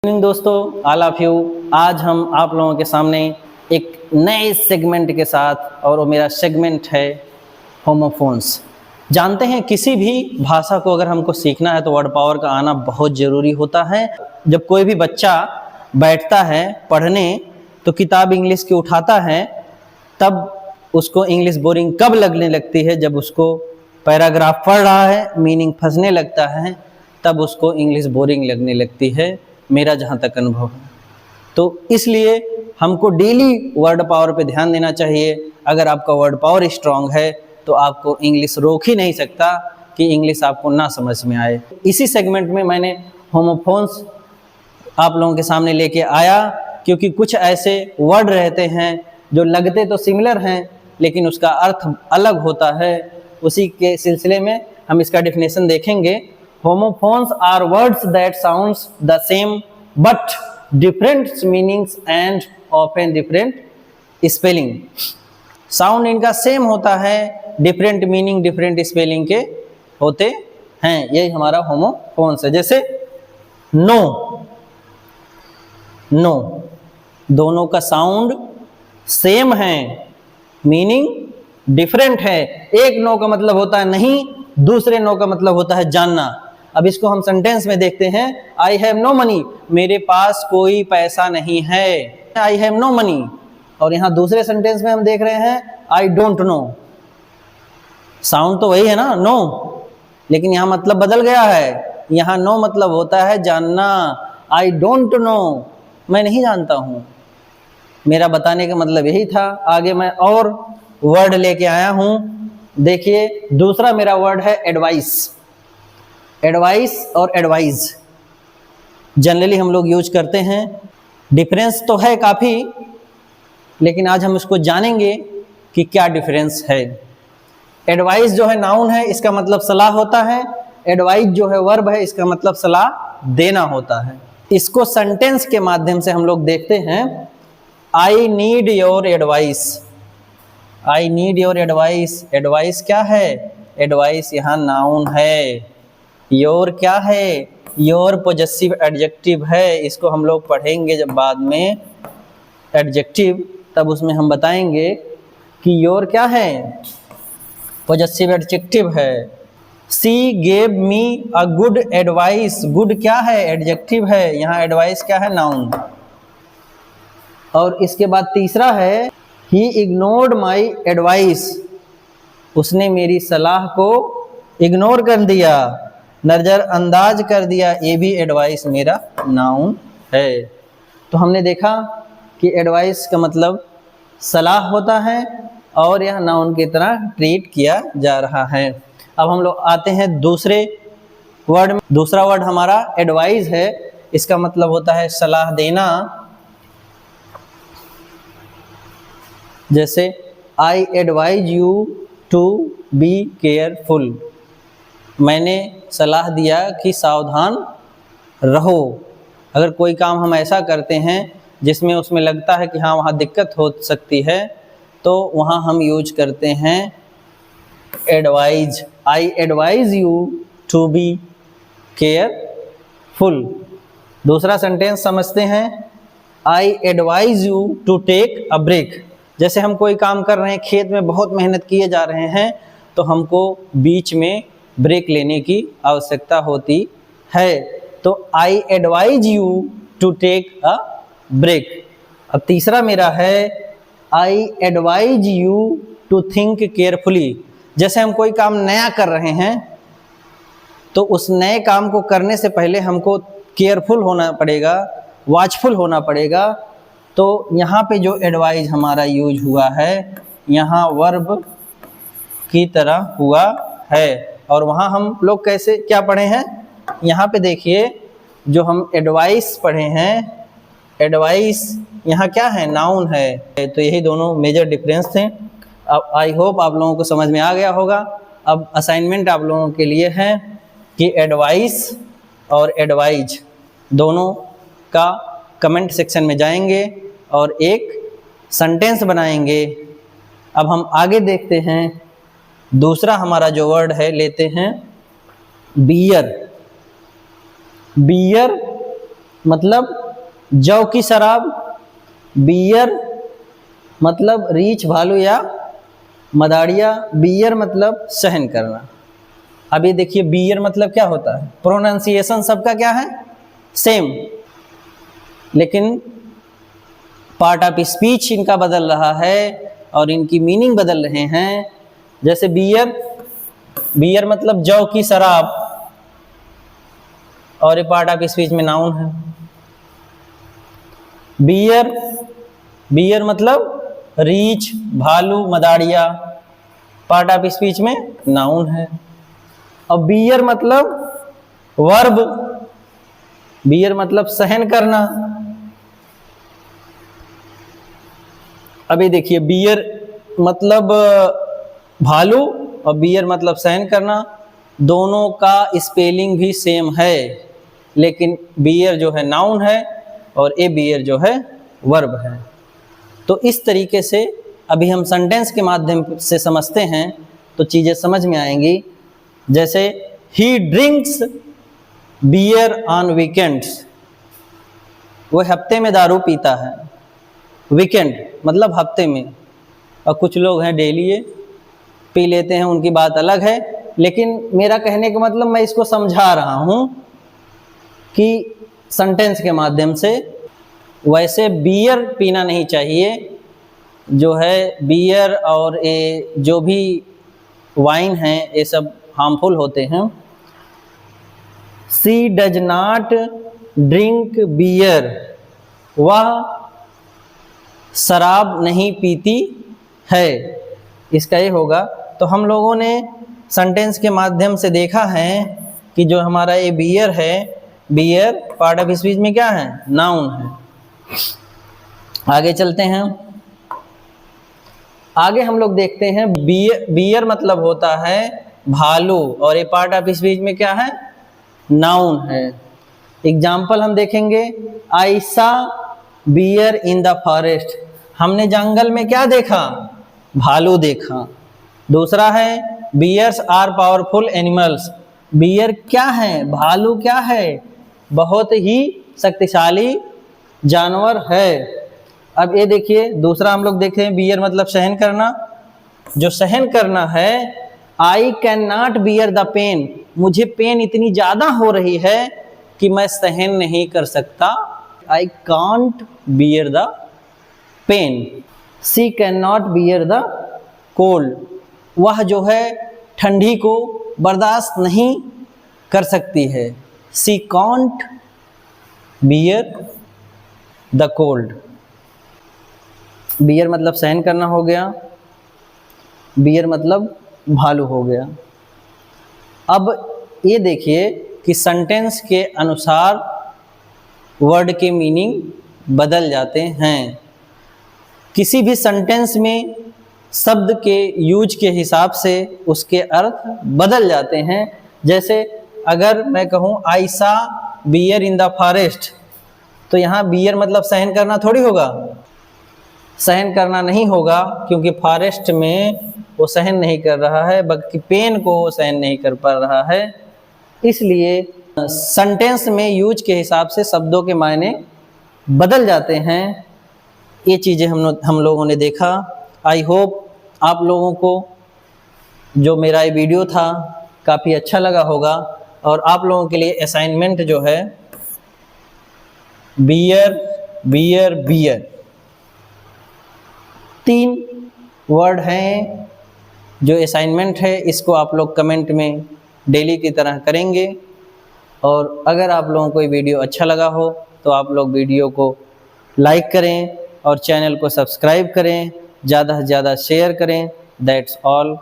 Evening दोस्तों, all of you. आज हम आप लोगों के सामने एक नए सेगमेंट के साथ, और वो मेरा सेगमेंट है होमोफोन्स। जानते हैं किसी भी भाषा को अगर हमको सीखना है तो वर्ड पावर का आना बहुत ज़रूरी होता है। जब कोई भी बच्चा बैठता है पढ़ने तो किताब इंग्लिश की उठाता है, तब उसको इंग्लिश बोरिंग कब लगने लगती है? जब उसको पैराग्राफ पढ़ रहा है, मीनिंग फंसने लगता है, तब उसको इंग्लिश बोरिंग लगने लगती है, मेरा जहाँ तक अनुभव है। तो इसलिए हमको डेली वर्ड पावर पे ध्यान देना चाहिए। अगर आपका वर्ड पावर स्ट्रांग है तो आपको इंग्लिश रोक ही नहीं सकता कि इंग्लिश आपको ना समझ में आए। इसी सेगमेंट में मैंने होमोफोन्स आप लोगों के सामने लेके आया, क्योंकि कुछ ऐसे वर्ड रहते हैं जो लगते तो सिमिलर हैं लेकिन उसका अर्थ अलग होता है। उसी के सिलसिले में हम इसका डेफिनेशन देखेंगे। Homophones are words that sounds the same but different meanings and often different spelling. Sound इनका सेम होता है, डिफरेंट मीनिंग डिफरेंट स्पेलिंग के होते हैं। यही हमारा होमोफोन्स है। जैसे नो, नो दोनों का साउंड सेम है, मीनिंग डिफरेंट है। एक नो का मतलब होता है नहीं, दूसरे नो का मतलब होता है जानना। अब इसको हम सेंटेंस में देखते हैं। आई हैव नो मनी, मेरे पास कोई पैसा नहीं है, आई हैव नो मनी। और यहाँ दूसरे सेंटेंस में हम देख रहे हैं आई डोंट नो। साउंड तो वही है ना, नो, लेकिन यहाँ मतलब बदल गया है। यहाँ नो मतलब होता है जानना। आई डोंट नो, मैं नहीं जानता हूँ। मेरा बताने का मतलब यही था। आगे मैं और वर्ड लेके आया हूँ। देखिए, दूसरा मेरा वर्ड है एडवाइस। एडवाइस और एडवाइज जनरली हम लोग यूज करते हैं। डिफरेंस तो है काफ़ी, लेकिन आज हम इसको जानेंगे कि क्या डिफरेंस है। एडवाइस जो है नाउन है, इसका मतलब सलाह होता है। एडवाइज जो है वर्ब है, इसका मतलब सलाह देना होता है। इसको सेंटेंस के माध्यम से हम लोग देखते हैं। I need your advice, I need your advice. Advice क्या है? एडवाइस यहाँ नाउन है। योर क्या है? योर पॉजेसिव एडजेक्टिव है। इसको हम लोग पढ़ेंगे जब बाद में एडजेक्टिव, तब उसमें हम बताएंगे कि योर क्या है, पॉजेसिव एडजेक्टिव है। सी gave me a good advice. Good क्या है? एडजेक्टिव है। यहाँ एडवाइस क्या है? नाउन। और इसके बाद तीसरा है ही इग्नोर्ड माई एडवाइस। उसने मेरी सलाह को इग्नोर कर दिया, नज़रअंदाज कर दिया। ये भी एडवाइस मेरा नाउन है। तो हमने देखा कि एडवाइस का मतलब सलाह होता है और यह नाउन की तरह ट्रीट किया जा रहा है। अब हम लोग आते हैं दूसरे वर्ड में। दूसरा वर्ड हमारा एडवाइस है। इसका मतलब होता है सलाह देना। जैसे I advise you to be careful. मैंने सलाह दिया कि सावधान रहो। अगर कोई काम हम ऐसा करते हैं जिसमें उसमें लगता है कि हाँ वहाँ दिक्कत हो सकती है, तो वहाँ हम यूज करते हैं advise. I advise you to be careful. दूसरा सेंटेंस समझते हैं। I advise you to take a break. जैसे हम कोई काम कर रहे हैं, खेत में बहुत मेहनत किए जा रहे हैं, तो हमको बीच में ब्रेक लेने की आवश्यकता होती है। तो I advise you to take a break. अब तीसरा मेरा है I advise you to think carefully. जैसे हम कोई काम नया कर रहे हैं, तो उस नए काम को करने से पहले हमको केयरफुल होना पड़ेगा, वॉचफुल होना पड़ेगा। तो यहाँ पे जो एडवाइज हमारा यूज हुआ है, यहाँ वर्ब की तरह हुआ है। और वहाँ हम लोग कैसे क्या पढ़े हैं? यहाँ पे देखिए, जो हम एडवाइस पढ़े हैं, एडवाइस यहाँ क्या है? नाउन है। तो यही दोनों मेजर डिफरेंस थे। अब आई होप आप लोगों को समझ में आ गया होगा। अब असाइनमेंट आप लोगों के लिए है कि एडवाइस और एडवाइज दोनों का कमेंट सेक्शन में जाएंगे और एक सेंटेंस बनाएंगे। अब हम आगे देखते हैं। दूसरा हमारा जो वर्ड है लेते हैं बियर। बियर मतलब जौ की शराब, बियर मतलब रीछ, भालू या मदारिया, बियर मतलब सहन करना। अब ये देखिए बियर मतलब क्या होता है, प्रोनाउंसिएशन सबका क्या है, सेम, लेकिन पार्ट ऑफ स्पीच इनका बदल रहा है और इनकी मीनिंग बदल रहे हैं। जैसे बियर, बियर मतलब जौ की शराब, और ये पार्ट ऑफ स्पीच में नाउन है। बियर, बियर मतलब रीछ, भालू, मदारिया, पार्ट ऑफ स्पीच में नाउन है। और बियर मतलब वर्ब, बियर मतलब सहन करना। अभी देखिए बियर मतलब भालू और बियर मतलब सहन करना, दोनों का स्पेलिंग भी सेम है, लेकिन बियर जो है नाउन है और ए बियर जो है वर्ब है। तो इस तरीके से अभी हम सेंटेंस के माध्यम से समझते हैं तो चीज़ें समझ में आएंगी। जैसे ही ड्रिंक्स बियर ऑन वीकेंड्स, वो हफ्ते में दारू पीता है। वीकेंड मतलब हफ्ते में, और कुछ लोग हैं डेली ये पी लेते हैं, उनकी बात अलग है। लेकिन मेरा कहने का मतलब मैं इसको समझा रहा हूँ कि सेंटेंस के माध्यम से, वैसे बियर पीना नहीं चाहिए, जो है बियर और ये जो भी वाइन है ये सब हार्मफुल होते हैं। सी डज नॉट ड्रिंक बियर, वह शराब नहीं पीती है, इसका ये होगा। तो हम लोगों ने सेंटेंस के माध्यम से देखा है कि जो हमारा ये बियर है, बियर पार्ट ऑफ स्पीच में क्या है, नाउन है। आगे चलते हैं, आगे हम लोग देखते हैं बियर, बियर मतलब होता है भालू, और ये पार्ट ऑफ स्पीच में क्या है, नाउन है। एग्जाम्पल हम देखेंगे, I saw bear in the forest, हमने जंगल में क्या देखा, भालू देखा। दूसरा है bears are powerful animals, bear क्या है, भालू क्या है, बहुत ही शक्तिशाली जानवर है। अब ये देखिए दूसरा हम लोग देखें, बियर मतलब सहन करना, जो सहन करना है, I can not bear the pain, मुझे पेन इतनी ज़्यादा हो रही है कि मैं सहन नहीं कर सकता, I can't bear the pain. She can not bear the cold, वह जो है ठंडी को बर्दाश्त नहीं कर सकती है, she can't bear the cold. Bear मतलब सहन करना हो गया, बियर मतलब भालू हो गया। अब ये देखिए कि सेंटेंस के अनुसार वर्ड के मीनिंग बदल जाते हैं। किसी भी सेंटेंस में शब्द के यूज के हिसाब से उसके अर्थ बदल जाते हैं। जैसे अगर मैं कहूँ I saw bear in the forest, तो यहाँ बियर मतलब सहन करना थोड़ी होगा, सहन करना नहीं होगा, क्योंकि फॉरेस्ट में वो सहन नहीं कर रहा है, बल्कि पेन को वो सहन नहीं कर पा रहा है। इसलिए सेंटेंस में यूज के हिसाब से शब्दों के मायने बदल जाते हैं। ये चीज़ें हम लोगों ने देखा। आई होप आप लोगों को जो मेरा ये वीडियो था काफ़ी अच्छा लगा होगा। और आप लोगों के लिए असाइनमेंट जो है, बियर बियर बियर 3 वर्ड हैं जो असाइनमेंट है, इसको आप लोग कमेंट में डेली की तरह करेंगे। और अगर आप लोगों को ये वीडियो अच्छा लगा हो तो आप लोग वीडियो को लाइक करें और चैनल को सब्सक्राइब करें, ज़्यादा से ज़्यादा शेयर करें। That's all.